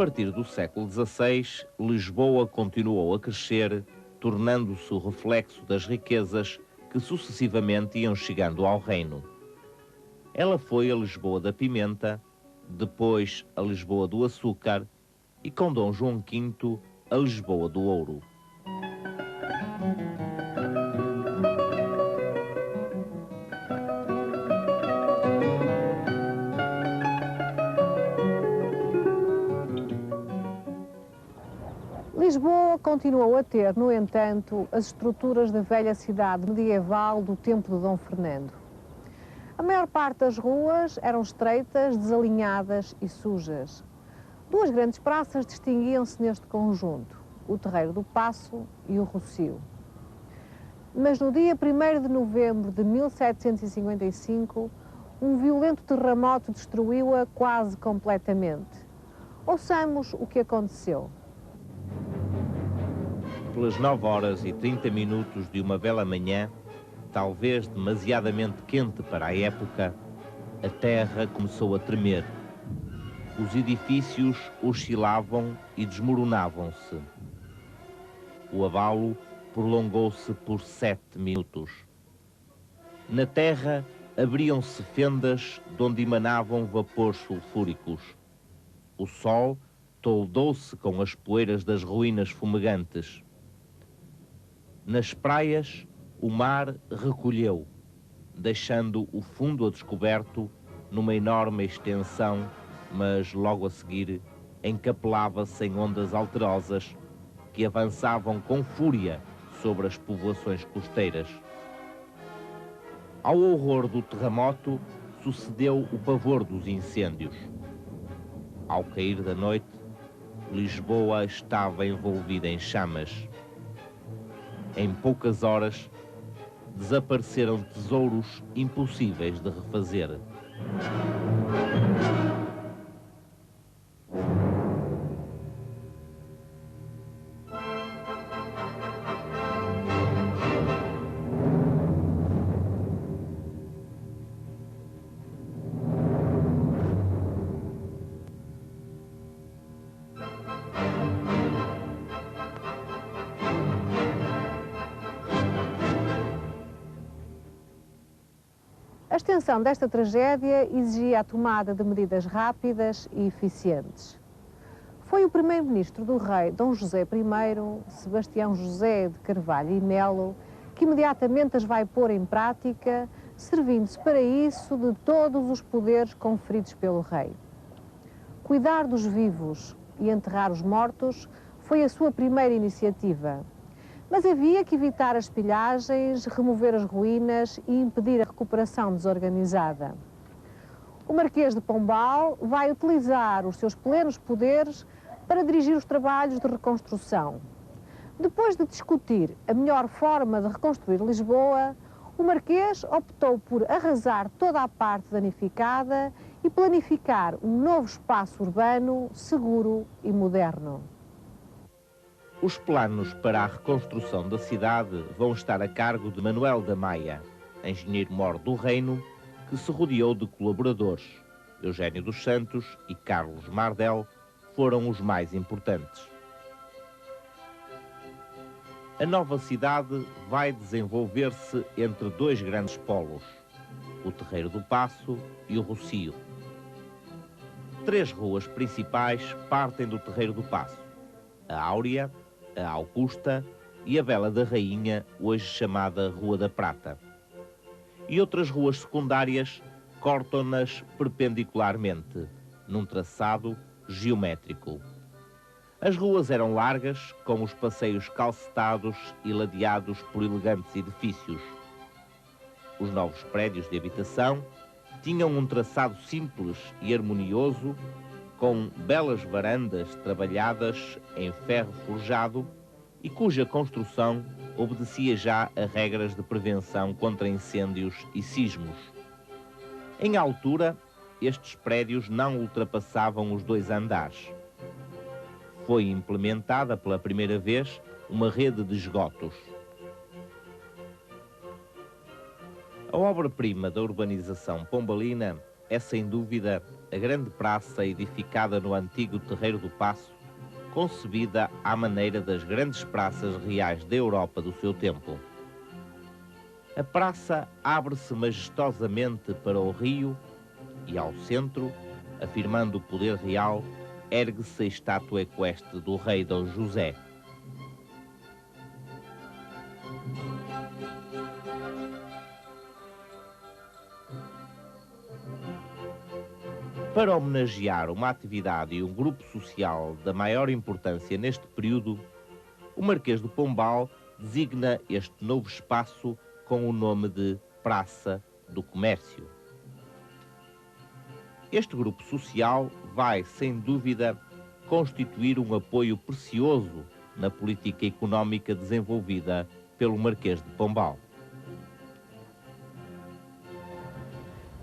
partir do século XVI, Lisboa continuou a crescer, tornando-se o reflexo das riquezas que sucessivamente iam chegando ao reino. Ela foi a Lisboa da Pimenta, depois a Lisboa do Açúcar e, com Dom João V, a Lisboa do Ouro. Lisboa continuou a ter, no entanto, as estruturas da velha cidade medieval do tempo de Dom Fernando. A maior parte das ruas eram estreitas, desalinhadas e sujas. Duas grandes praças distinguiam-se neste conjunto, o Terreiro do Paço e o Rossio. Mas no dia 1º de novembro de 1755, um violento terremoto destruiu-a quase completamente. Ouçamos o que aconteceu. Pelas 9h30 de uma bela manhã, talvez demasiadamente quente para a época, a terra começou a tremer. Os edifícios oscilavam e desmoronavam-se. O abalo prolongou-se por 7 minutos. Na terra abriam-se fendas de onde emanavam vapores sulfúricos. O sol toldou-se com as poeiras das ruínas fumegantes. Nas praias, o mar recolheu, deixando o fundo a descoberto numa enorme extensão, mas logo a seguir encapelava-se em ondas alterosas que avançavam com fúria sobre as povoações costeiras. Ao horror do terremoto sucedeu o pavor dos incêndios. Ao cair da noite, Lisboa estava envolvida em chamas. Em poucas horas, desapareceram tesouros impossíveis de refazer. A extensão desta tragédia exigia a tomada de medidas rápidas e eficientes. Foi o primeiro-ministro do rei Dom José I, Sebastião José de Carvalho e Melo, que imediatamente as vai pôr em prática, servindo-se para isso de todos os poderes conferidos pelo rei. Cuidar dos vivos e enterrar os mortos foi a sua primeira iniciativa. Mas havia que evitar as pilhagens, remover as ruínas e impedir a recuperação desorganizada. O Marquês de Pombal vai utilizar os seus plenos poderes para dirigir os trabalhos de reconstrução. Depois de discutir a melhor forma de reconstruir Lisboa, o Marquês optou por arrasar toda a parte danificada e planificar um novo espaço urbano, seguro e moderno. Os planos para a reconstrução da cidade vão estar a cargo de Manuel da Maia, engenheiro-mor do reino, que se rodeou de colaboradores. Eugênio dos Santos e Carlos Mardel foram os mais importantes. A nova cidade vai desenvolver-se entre dois grandes polos, o Terreiro do Paço e o Rossio. 3 ruas principais partem do Terreiro do Paço: a Áurea, a Augusta e a Bela da Rainha, hoje chamada Rua da Prata. E outras ruas secundárias cortam-nas perpendicularmente, num traçado geométrico. As ruas eram largas, com os passeios calcetados e ladeados por elegantes edifícios. Os novos prédios de habitação tinham um traçado simples e harmonioso, com belas varandas trabalhadas em ferro forjado e cuja construção obedecia já a regras de prevenção contra incêndios e sismos. Em altura, estes prédios não ultrapassavam os 2 andares. Foi implementada pela primeira vez uma rede de esgotos. A obra-prima da urbanização pombalina é sem dúvida a grande praça edificada no antigo Terreiro do Paço, concebida à maneira das grandes praças reais da Europa do seu tempo. A praça abre-se majestosamente para o rio e ao centro, afirmando o poder real, ergue-se a estátua equestre do rei Dom José. Para homenagear uma atividade e um grupo social da maior importância neste período, o Marquês de Pombal designa este novo espaço com o nome de Praça do Comércio. Este grupo social vai, sem dúvida, constituir um apoio precioso na política económica desenvolvida pelo Marquês de Pombal.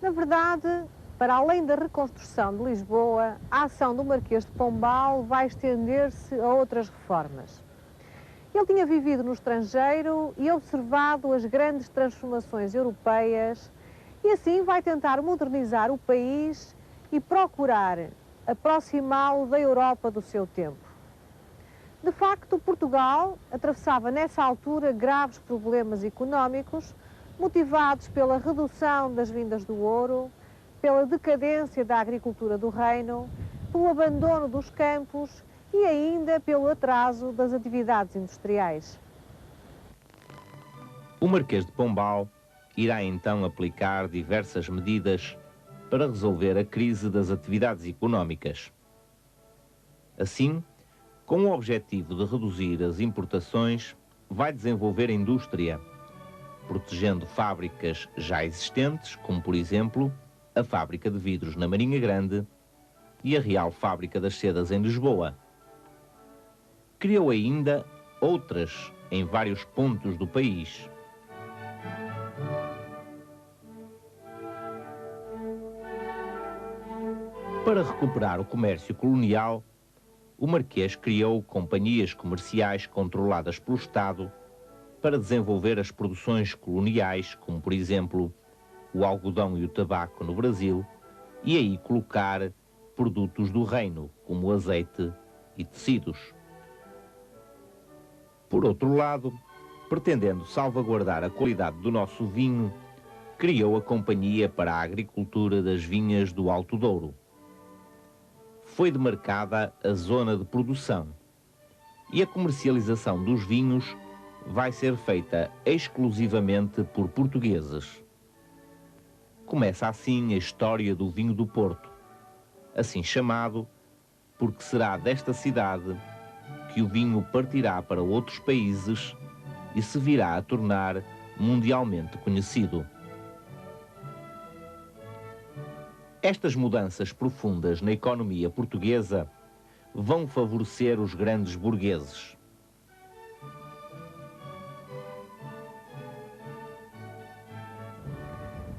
Na verdade, para além da reconstrução de Lisboa, a ação do Marquês de Pombal vai estender-se a outras reformas. Ele tinha vivido no estrangeiro e observado as grandes transformações europeias e assim vai tentar modernizar o país e procurar aproximá-lo da Europa do seu tempo. De facto, Portugal atravessava nessa altura graves problemas económicos, motivados pela redução das vindas do ouro, pela decadência da agricultura do reino, pelo abandono dos campos e ainda pelo atraso das atividades industriais. O Marquês de Pombal irá então aplicar diversas medidas para resolver a crise das atividades económicas. Assim, com o objetivo de reduzir as importações, vai desenvolver a indústria, protegendo fábricas já existentes, como por exemplo a Fábrica de Vidros na Marinha Grande e a Real Fábrica das Sedas em Lisboa. Criou ainda outras em vários pontos do país. Para recuperar o comércio colonial, o Marquês criou companhias comerciais controladas pelo Estado para desenvolver as produções coloniais, como por exemplo o algodão e o tabaco no Brasil, e aí colocar produtos do reino, como azeite e tecidos. Por outro lado, pretendendo salvaguardar a qualidade do nosso vinho, criou a Companhia para a Agricultura das Vinhas do Alto Douro. Foi demarcada a zona de produção e a comercialização dos vinhos vai ser feita exclusivamente por portugueses. Começa assim a história do vinho do Porto, assim chamado porque será desta cidade que o vinho partirá para outros países e se virá a tornar mundialmente conhecido. Estas mudanças profundas na economia portuguesa vão favorecer os grandes burgueses.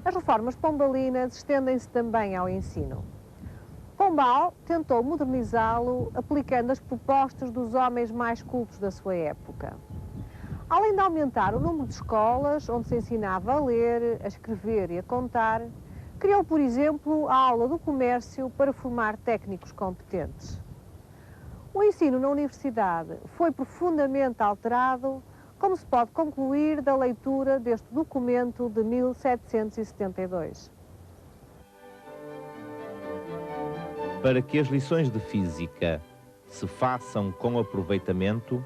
As reformas pombalinas estendem-se também ao ensino. Pombal tentou modernizá-lo aplicando as propostas dos homens mais cultos da sua época. Além de aumentar o número de escolas onde se ensinava a ler, a escrever e a contar, criou, por exemplo, a aula do comércio para formar técnicos competentes. O ensino na universidade foi profundamente alterado, como se pode concluir da leitura deste documento de 1772. Para que as lições de física se façam com aproveitamento,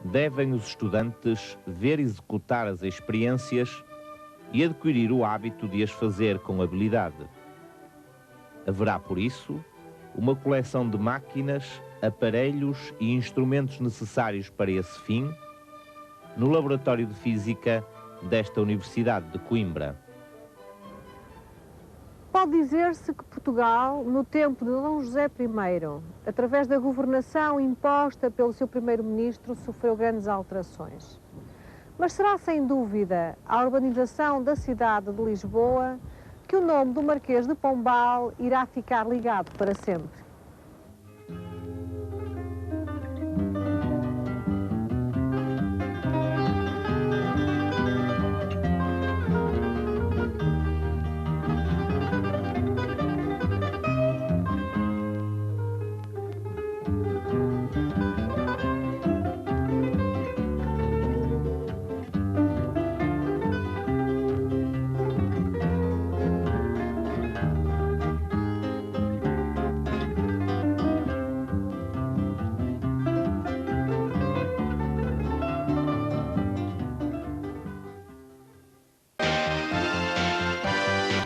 devem os estudantes ver executar as experiências e adquirir o hábito de as fazer com habilidade. Haverá, por isso, uma coleção de máquinas, aparelhos e instrumentos necessários para esse fim no Laboratório de Física desta Universidade de Coimbra. Pode dizer-se que Portugal, no tempo de Dom José I, através da governação imposta pelo seu primeiro-ministro, sofreu grandes alterações. Mas será sem dúvida a urbanização da cidade de Lisboa que o nome do Marquês de Pombal irá ficar ligado para sempre.